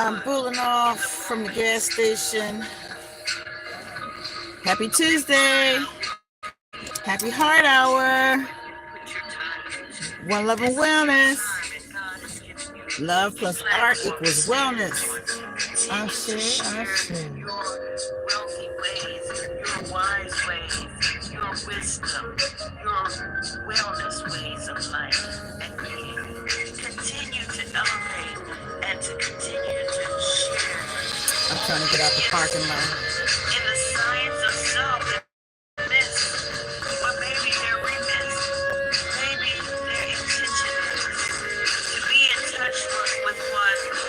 I'm pulling off from the gas station. Happy Tuesday. Happy Heart Hour. One Love and Wellness. Love plus art equals wellness. I say. Your wealthy ways, your wise ways, your wisdom, your wellness ways of life, and continue to elevate and to continue to share. I'm trying to get out the parking lot. In the science of self, but maybe they're remiss. Maybe their intention is to be in touch with one who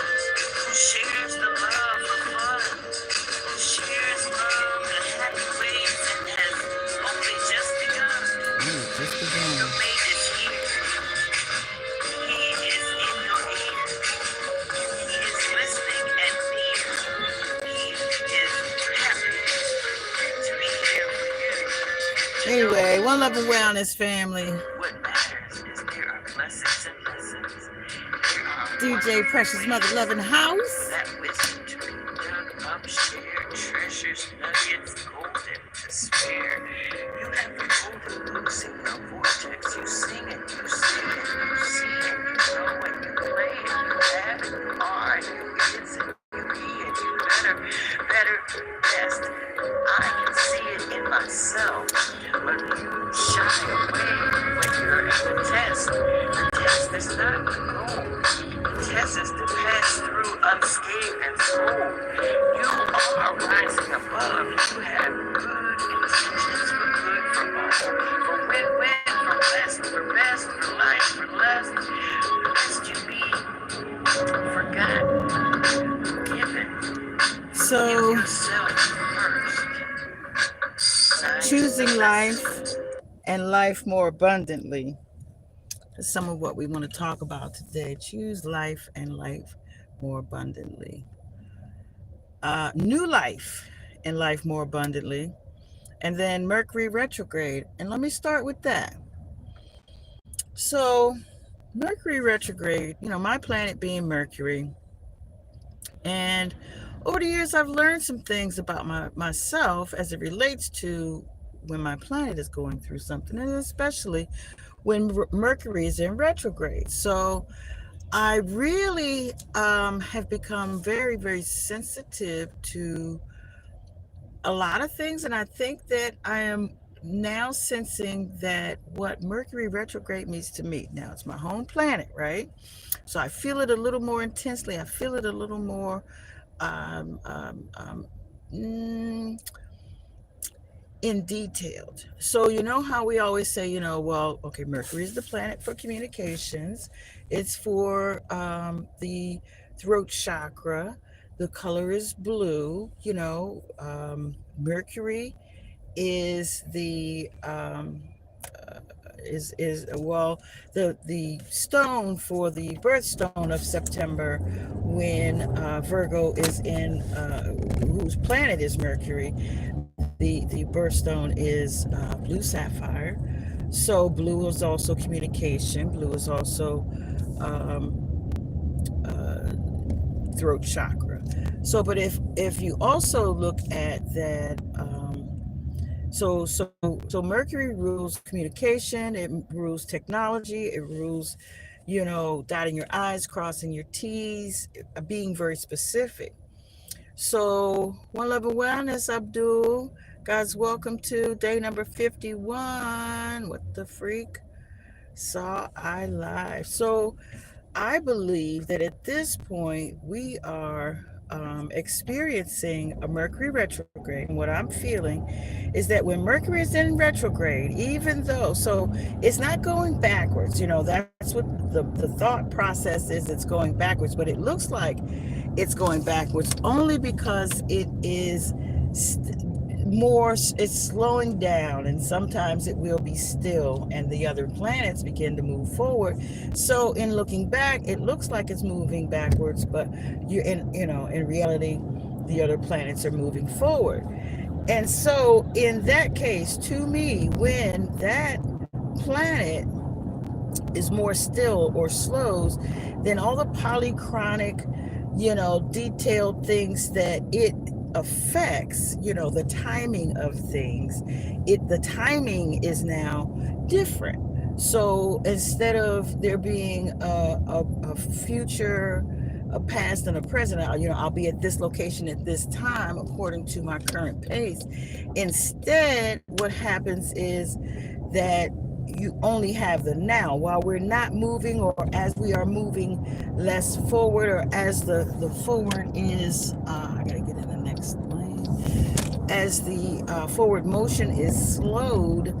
shares the love of fun, who shares love and happy ways and has only just begun. Your mate is here. He is in your ear. He is listening and near. He is happy to be here for you. Anyway, One Love and Wellness family. What matters is there are blessings and lessons. DJ Precious Mother Loving House. That wisdom to be dug up, shared, treasures, nuggets, golden to spare. You have the golden books in your vortex. You sing it, you sing it, you see it, you know it, you play it, you have it, you are it, you is it, you be it, you better, best. I can see it in myself, but you shy away when you're at the test. The test is not the goal. The test is to pass through unscathed and whole. You are rising above. You have good intentions for good, for all, for win-win, for blessed, for best, for life, for less. Lest you be forgotten, given. So, Give yourself first. choosing life and life more abundantly is some of what we want to talk about today. Choose life and life more abundantly. New life and life more abundantly. And then Mercury retrograde. And let me start with that. So, Mercury retrograde, my planet being Mercury. And over the years, I've learned some things about myself as it relates to when my planet is going through something, and especially when Mercury is in retrograde. So I really have become very, very sensitive to a lot of things. And I think that I am now sensing that what Mercury retrograde means to me. Now, it's my home planet, right? So I feel it a little more intensely. I feel it a little more in detailed. So you know how we always say, okay, Mercury is the planet for communications. It's for the throat chakra. The color is blue. Mercury is the the stone for the birthstone of September, when Virgo is in whose planet is Mercury. The birthstone is blue sapphire. So blue is also communication. Blue is also throat chakra. So, but if you also look at that, so Mercury rules communication. It rules technology. It rules, dotting your I's, crossing your T's, being very specific. So, One Love and Wellness, Abdul. Guys, welcome to day number 51. What the freak saw I live? So, I believe that at this point we are experiencing a Mercury retrograde. And what I'm feeling is that when Mercury is in retrograde, even though, so it's not going backwards, that's what the thought process is. It's going backwards, but it looks like it's going backwards only because it is it's slowing down, and sometimes it will be still and the other planets begin to move forward. So in looking back, it looks like it's moving backwards, but in reality, the other planets are moving forward. And so in that case, to me, when that planet is more still or slows, then all the polychronic detailed things that it affects, the timing of things. The timing is now different. So instead of there being a future, a past, and a present, I'll be at this location at this time according to my current pace. Instead, what happens is that you only have the now while we're not moving, or as we are moving less forward, or as the forward is I gotta get in the next lane, as the forward motion is slowed,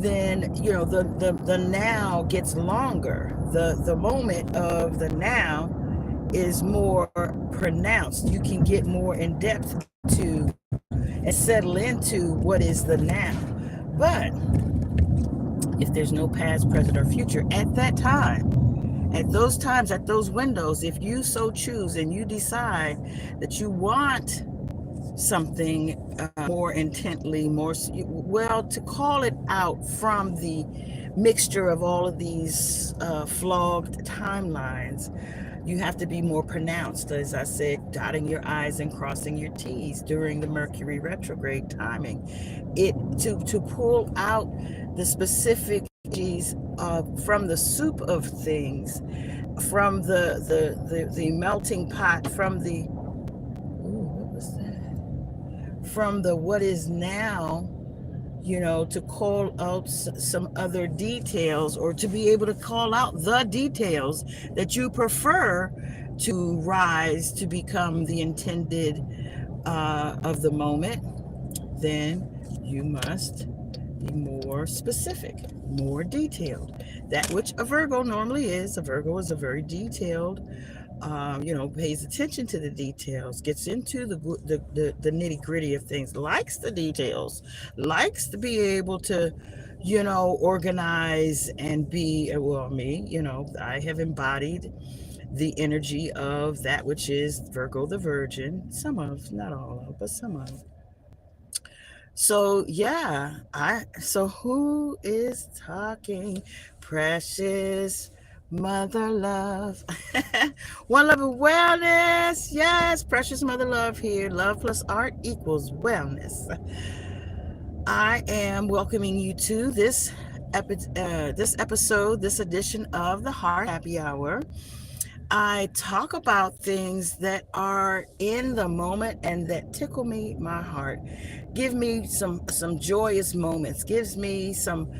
then the now gets longer. The moment of the now is more pronounced. You can get more in depth into and settle into what is the now. But if there's no past, present, or future at that time, at those times, at those windows, if you so choose and you decide that you want something more intently, well, to call it out from the mixture of all of these flogged timelines, you have to be more pronounced, as I said, dotting your I's and crossing your T's during the Mercury retrograde timing. To pull out the specific energies from the soup of things, from the melting pot, from the what was that? From the what is now, to call out some other details, or to be able to call out the details that you prefer to rise to become the intended of the moment. Then you must be more specific, more detailed. That which a Virgo normally is. A Virgo is a very detailed, pays attention to the details, gets into the nitty gritty of things, likes the details, likes to be able to, organize and be, well, me, I have embodied the energy of that which is Virgo the Virgin, some of, not all of, but some of. So yeah, so who is talking? Precious Mother Love. One Love and Wellness. Yes, Precious Mother Love here. Love plus art equals wellness. I am welcoming you to this episode, this edition of the Heart Happy Hour. I talk about things that are in the moment and that tickle me, my heart, give me some joyous moments, gives me some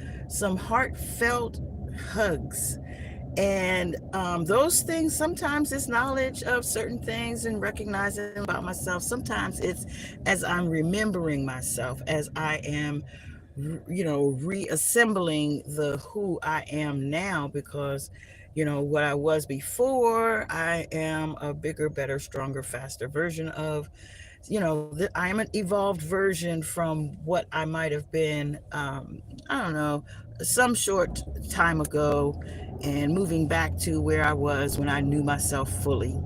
heartfelt hugs. And those things, sometimes it's knowledge of certain things and recognizing about myself. Sometimes it's as I'm remembering myself, as I am reassembling the who I am now, because what I was before, I am a bigger, better, stronger, faster version of, I am an evolved version from what I might have been, I don't know, some short time ago, and moving back to where I was when I knew myself fully.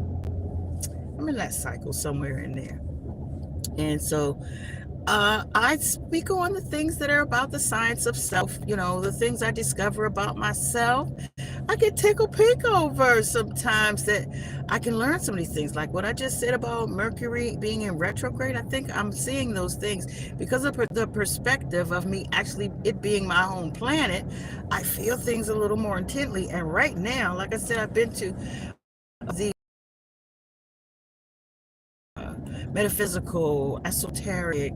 I'm in that cycle somewhere in there. And so I speak on the things that are about the science of self, the things I discover about myself. I get tickle pink over sometimes that I can learn some of these things. Like what I just said about Mercury being in retrograde, I think I'm seeing those things because of the perspective of me actually it being my home planet. I feel things a little more intently. And right now, like I said, I've been to the metaphysical, esoteric,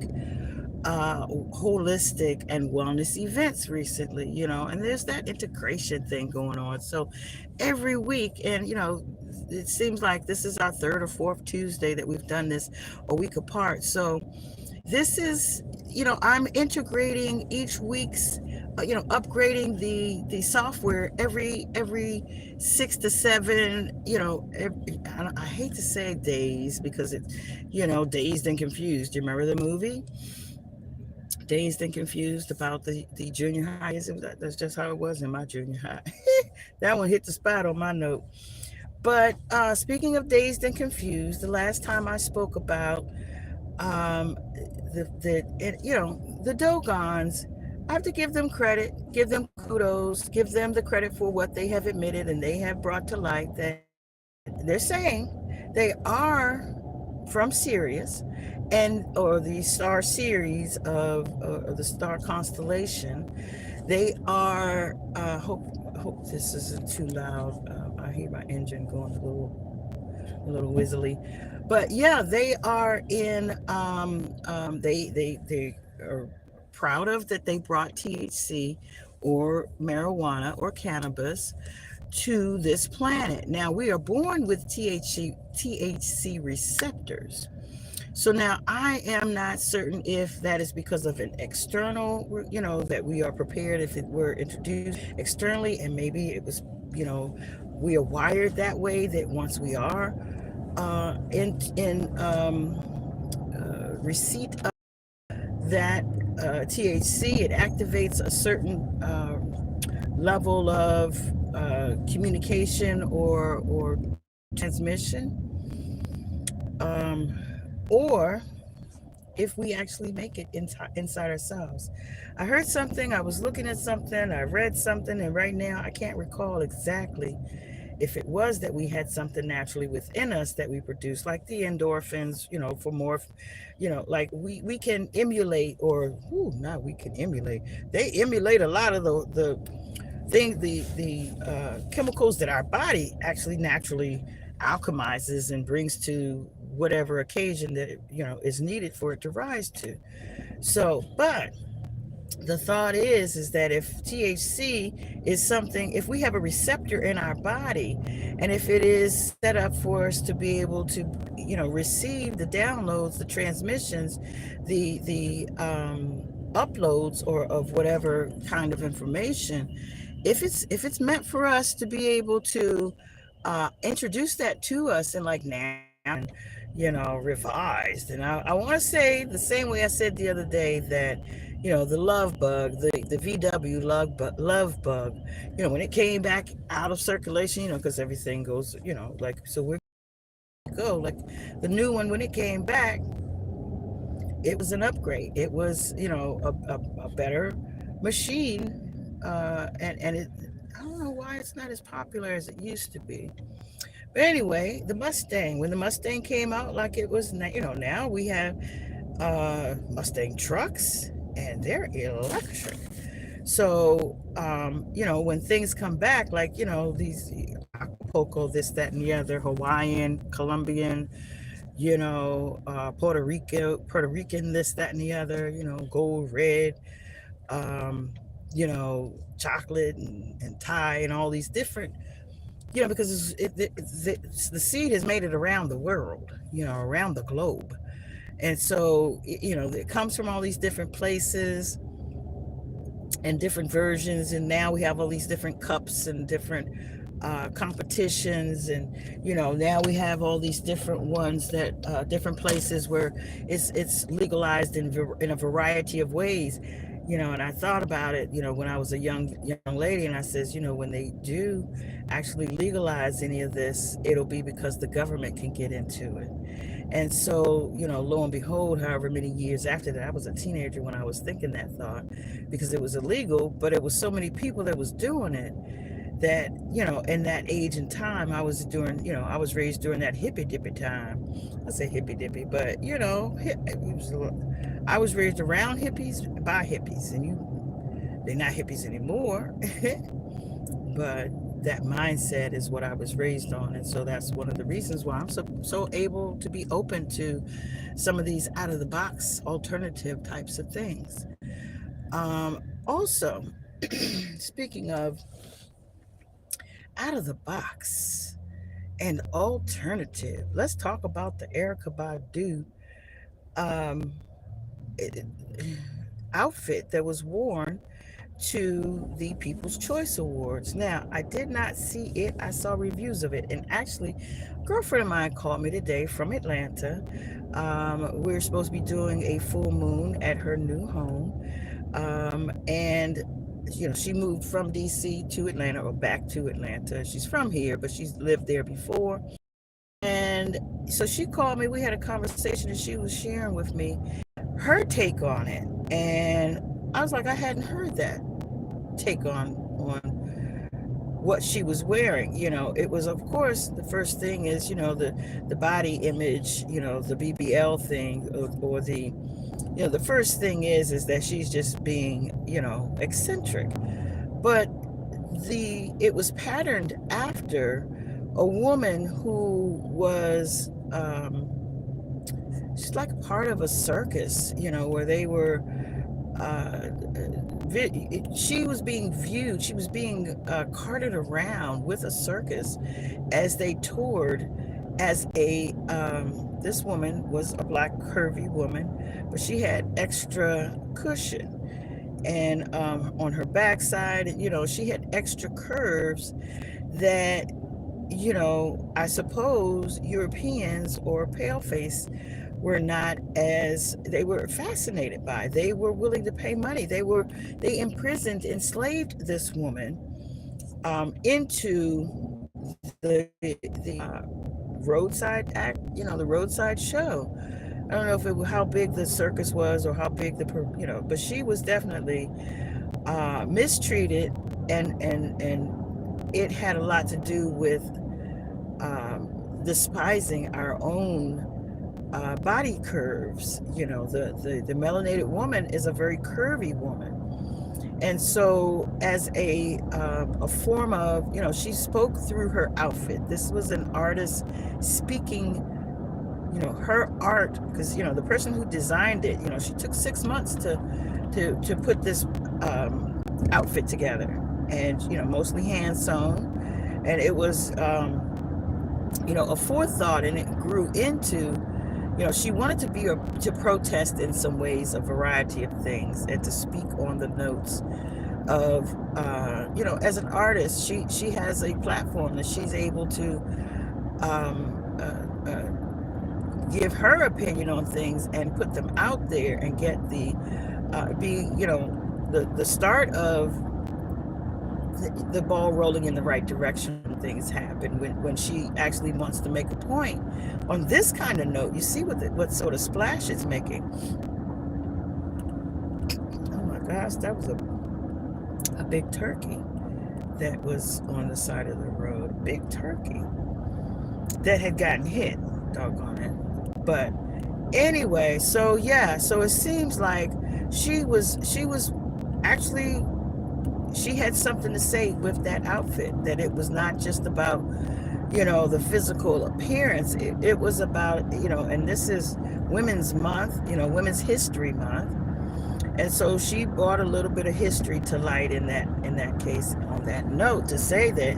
holistic and wellness events recently, and there's that integration thing going on. So every week, and it seems like this is our third or fourth Tuesday that we've done this a week apart. So this is, I'm integrating each week's, upgrading the software every 6 to 7, I hate to say days because it's, Dazed and Confused. Do you remember the movie? Dazed and Confused, about the junior high. That's just how it was in my junior high. That one hit the spot on my note. But speaking of Dazed and Confused, the last time I spoke about the Dogons, I have to give them credit, give them kudos, give them the credit for what they have admitted and they have brought to light, that they're saying They are from Sirius, and or the star series of the star constellation. They are. Hope this isn't too loud. I hear my engine going a little whizzily, but yeah, they are in. They are proud of that they brought THC or marijuana or cannabis to this planet. Now we are born with THC receptors. So now I am not certain if that is because of an external, that we are prepared if it were introduced externally, and maybe it was, we are wired that way that once we are in receipt of that THC, it activates a certain level of communication or transmission, um, or if we actually make it inside ourselves. I heard something, I was looking at something, I read something, and right now I can't recall exactly if it was that we had something naturally within us that we produce, like the endorphins, for more, like we can emulate, or not we can emulate. They emulate a lot of the chemicals that our body actually naturally alchemizes and brings to whatever occasion that is needed for it to rise to. So, but the thought is that if THC is something, if we have a receptor in our body, and if it is set up for us to be able to, receive the downloads, the transmissions, the uploads, or of whatever kind of information, if it's meant for us to be able to introduce that to us in like now, revised. And I want to say the same way I said the other day that, the love bug, the VW love bug, when it came back out of circulation, because everything goes, like, so we're go like the new one when it came back, it was an upgrade. It was, a better machine, and it. I don't know why it's not as popular as it used to be. But anyway, the Mustang. When the Mustang came out, like it was, now we have Mustang trucks, and they're electric. So, when things come back, like, these Acapulco, this, that, and the other, Hawaiian, Colombian, Puerto Rican, this, that, and the other, gold, red, um, chocolate and Thai and all these different, because the seed has made it around the world, around the globe. And so, it comes from all these different places and different versions. And now we have all these different cups and different competitions. And, now we have all these different ones that different places where it's legalized in a variety of ways. And I thought about it, when I was a young lady, and I says, when they do actually legalize any of this, it'll be because the government can get into it. And so, lo and behold, however many years after that, I was a teenager when I was thinking that thought, because it was illegal, but it was so many people that was doing it that, in that age and time, I was raised during that hippy dippy time. I say hippy dippy, but, I was raised around hippies by hippies, and they're not hippies anymore. But that mindset is what I was raised on, and so that's one of the reasons why I'm so able to be open to some of these out of the box alternative types of things. Also, speaking of out of the box and alternative, let's talk about the Erica Badu um, it, outfit that was worn to the People's Choice Awards. Now, I did not see it. I saw reviews of it. And actually, a girlfriend of mine called me today from Atlanta. We're supposed to be doing a full moon at her new home. And she moved from DC to Atlanta, or back to Atlanta. She's from here, but she's lived there before. And so she called me. We had a conversation, and she was sharing with me her take on it. And I was like, I hadn't heard that take on what she was wearing. It was, of course, the first thing is, the body image, the BBL thing, or the first thing is that she's just being, eccentric. But it was patterned after a woman who was, she's like part of a circus, where they were, uh, she was being viewed, she was being carted around with a circus as they toured, as this woman was a black curvy woman, but she had extra cushion. And on her backside, she had extra curves that, I suppose Europeans or paleface were not as, they were fascinated by. They were willing to pay money. They imprisoned, enslaved this woman into the roadside act, the roadside show. I don't know if how big the circus was, or how big but she was definitely mistreated, and it had a lot to do with despising our own body curves. The melanated woman is a very curvy woman. And so, as a form of, she spoke through her outfit. This was an artist speaking, her art, because, the person who designed it, she took 6 months to put this outfit together, and, mostly hand sewn. And it was, a forethought, and it grew into, she wanted to protest in some ways a variety of things, and to speak on the notes of, as an artist, she has a platform that she's able to give her opinion on things and put them out there, and get the start of the ball rolling in the right direction when things happen, when she actually wants to make a point on this kind of note. You see what sort of splash it's making. Oh my gosh, that was a big turkey that was on the side of the road. Big turkey that had gotten hit, doggone it. But anyway, so yeah, so it seems like she was actually, she had something to say with that outfit, that it was not just about, the physical appearance. It was about, and this is Women's Month, Women's History Month. And so she brought a little bit of history to light in that case, on that note, to say that,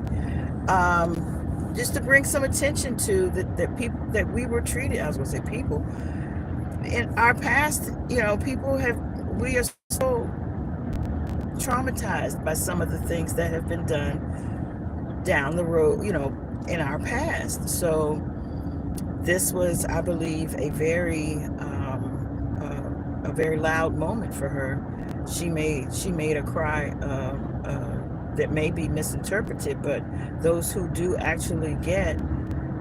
just to bring some attention to that people, that we were treated, I was going to say people, in our past, we are so traumatized by some of the things that have been done down the road, in our past. So this was, I believe, a very loud moment for her. She made a cry that may be misinterpreted, but those who do actually get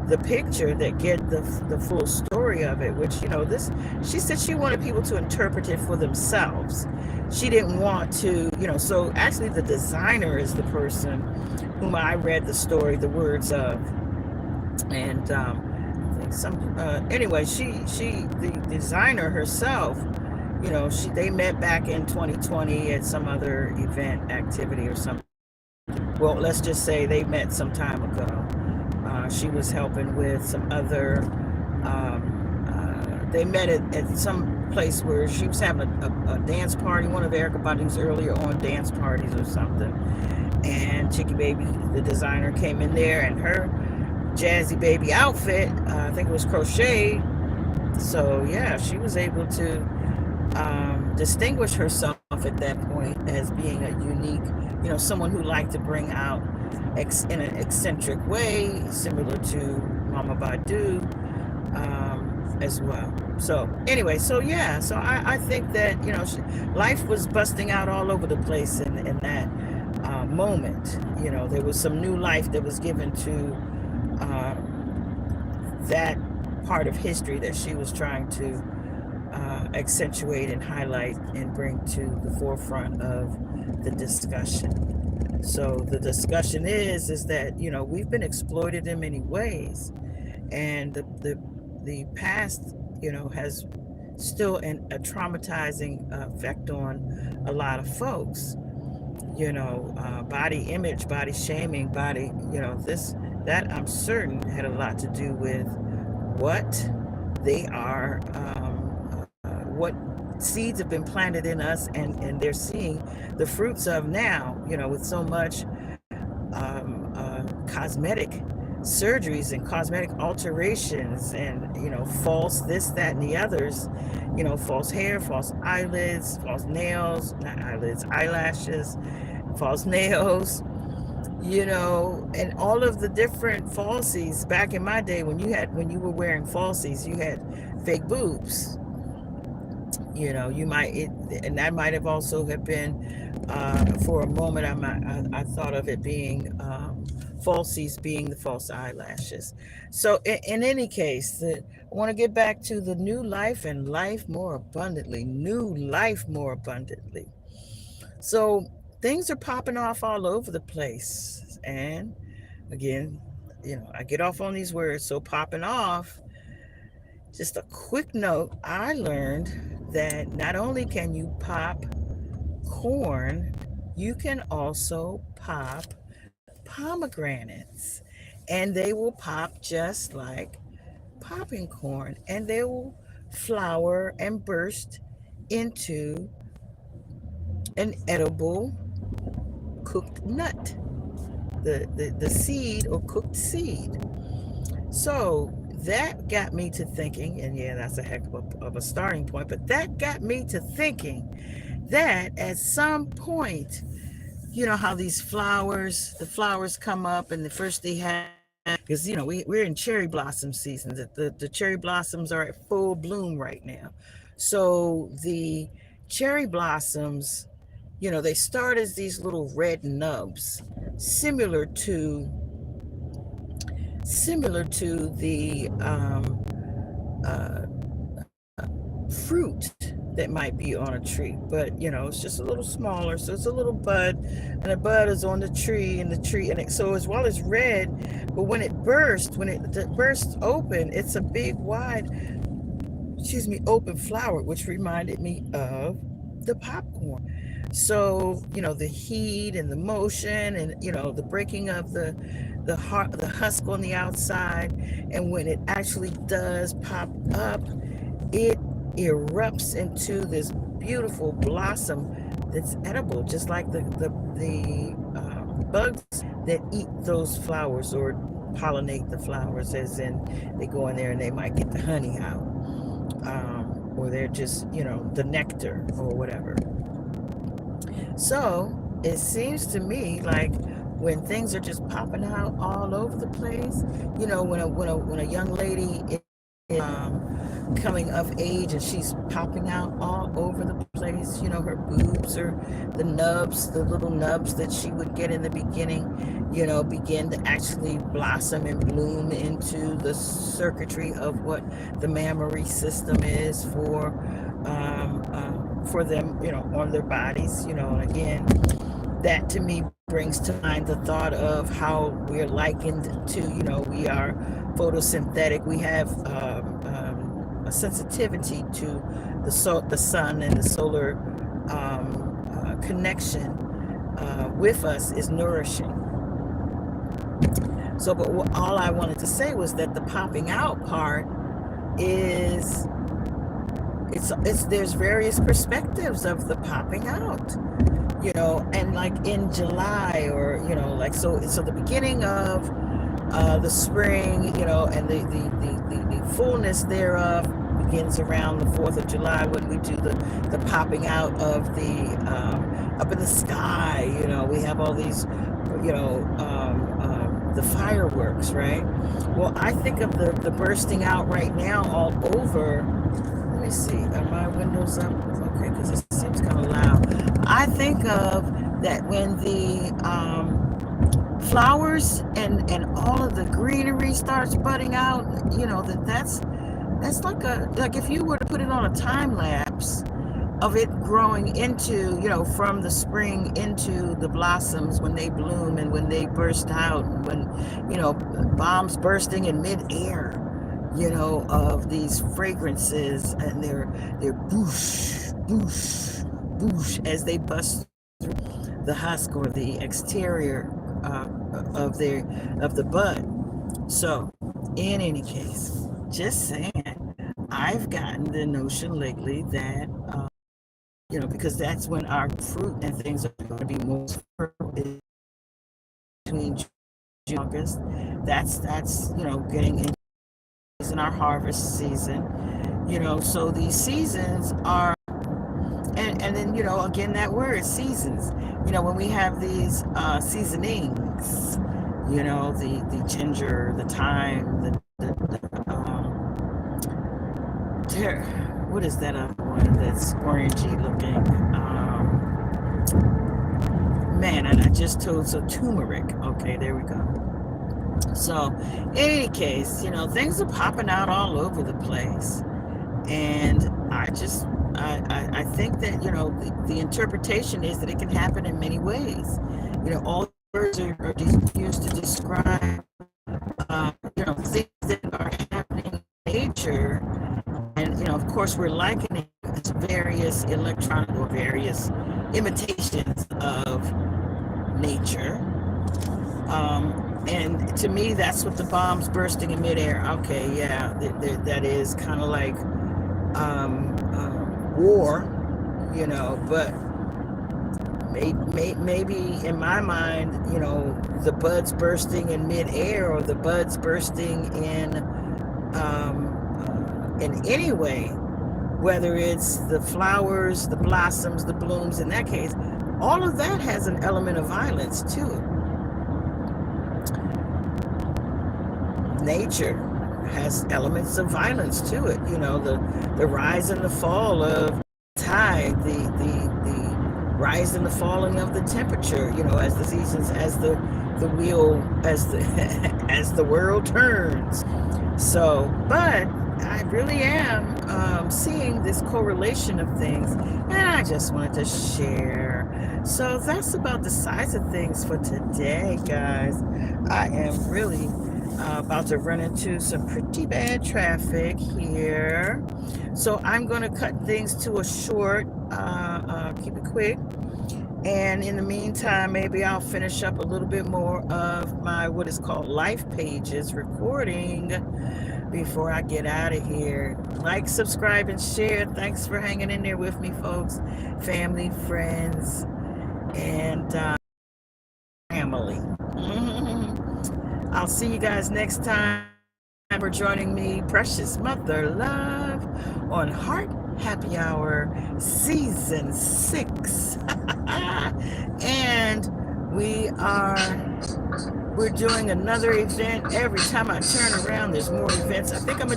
the picture, that get the full story of it, which, she said she wanted people to interpret it for themselves. She didn't want to, so actually the designer is the person whom I read the story, the words of, and anyway, the designer herself, they met back in 2020 at some other event, activity, or something. Well, let's just say they met some time ago. She was helping with some other, they met at some place where she was having a dance party, one of Erica Badu's earlier on dance parties or something. And Chicky Baby, the designer, came in there, and her Jazzy Baby outfit, I think it was crocheted. So yeah, she was able to distinguish herself at that point as being a unique, someone who liked to bring out in an eccentric way, similar to Mama Badu, as well. So anyway, so yeah, so I think that, life was busting out all over the place in that moment. There was some new life that was given to that part of history that she was trying to accentuate and highlight and bring to the forefront of the discussion. So the discussion is that, we've been exploited in many ways, and the past, has still a traumatizing effect on a lot of folks. Body image, body shaming, body, this, that, I'm certain had a lot to do with what they are, what seeds have been planted in us, and they're seeing the fruits of now, with so much cosmetic surgeries and cosmetic alterations, and false this, that, and the others, false hair, false eyelids, false nails, not eyelids, eyelashes, false nails, and all of the different falsies. Back in my day, when you were wearing falsies, you had fake boobs. You might and that might have also have been, for a moment, I thought of it being, falsies being the false eyelashes. So in any case, I want to get back to the new life and life more abundantly. New life more abundantly. So things are popping off all over the place. And again, I get off on these words. So popping off, just a quick note, I learned that not only can you pop corn, you can also pop pomegranates. And they will pop just like popping corn, and they will flower and burst into an edible cooked nut, the seed or cooked seed. So that got me to thinking, and yeah, that's a heck of a starting point, but that got me to thinking that at some point, how the flowers come up, and the first they have, because, we're in cherry blossom season. The cherry blossoms are at full bloom right now. So the cherry blossoms, they start as these little red nubs, similar to the uh, fruit that might be on a tree, but it's just a little smaller. So it's a little bud, and the bud is on the tree, so as well as red, but when it bursts open, it's a big, wide, open flower, which reminded me of the popcorn. So the heat and the motion, and the breaking of the husk on the outside, and when it actually does pop up, it erupts into this beautiful blossom that's edible, just like the bugs that eat those flowers or pollinate the flowers, as in they go in there and they might get the honey out, or they're just, the nectar or whatever. So it seems to me like when things are just popping out all over the place, when a young lady is coming of age and she's popping out all over the place, her boobs, or the little nubs that she would get in the beginning, begin to actually blossom and bloom into the circuitry of what the mammary system is for them, on their bodies, and again, that to me brings to mind the thought of how we're likened to, we are photosynthetic. We have a sensitivity to the sun, and the solar connection with us is nourishing. So, but all I wanted to say was that the popping out part is, there's various perspectives of the popping out, and like in July, or like, so the beginning of the spring, and the fullness thereof begins around the 4th of July, when we do the popping out of the up in the sky. We have all these, the fireworks, right? Well, I think of the bursting out right now all over. Let me see, are my windows up? Okay, because it seems kind of loud. I think of that when the flowers and all of the greenery starts budding out, that's like if you were to put it on a time lapse, of it growing into, from the spring into the blossoms when they bloom and when they burst out, and when, bombs bursting in midair, of these fragrances, and they're boosh, boosh, boosh as they bust the husk or the exterior of the bud. So, in any case, just saying, I've gotten the notion lately that because that's when our fruit and things are going to be most fertile, between June and August. That's getting in our harvest season. So these seasons are, and then again, that word seasons. When we have these seasonings, the ginger, the thyme, what is that other one that's orangey looking? Man, and I just told, so turmeric. Okay, there we go. So, in any case, things are popping out all over the place, and I think that the interpretation is that it can happen in many ways. All words are used to describe things that are happening in nature, and of course we're likening it to various electronic or various imitations of nature. And to me, that's what the bombs bursting in midair. Okay, yeah, that is kind of like war, but maybe in my mind, the buds bursting in midair, or the buds bursting in any way, whether it's the flowers, the blossoms, the blooms, in that case, all of that has an element of violence to it. Nature has elements of violence to it. The rise and the fall of tide, the rise and the falling of the temperature, as the seasons, as the wheel, as the as the world turns. So, but I really am seeing this correlation of things, and I just wanted to share. So that's about the size of things for today, guys. I am really about to run into some pretty bad traffic here, so I'm going to cut things to a short, keep it quick, and in the meantime, maybe I'll finish up a little bit more of my what is called life pages recording before I get out of here. Like, subscribe, and share. Thanks for hanging in there with me, folks, family, friends, and family. I'll see you guys next time for joining me, Precious Mother Love, on Heart Happy Hour Season 6. And we're doing another event. Every time I turn around, there's more events. I think I'm gonna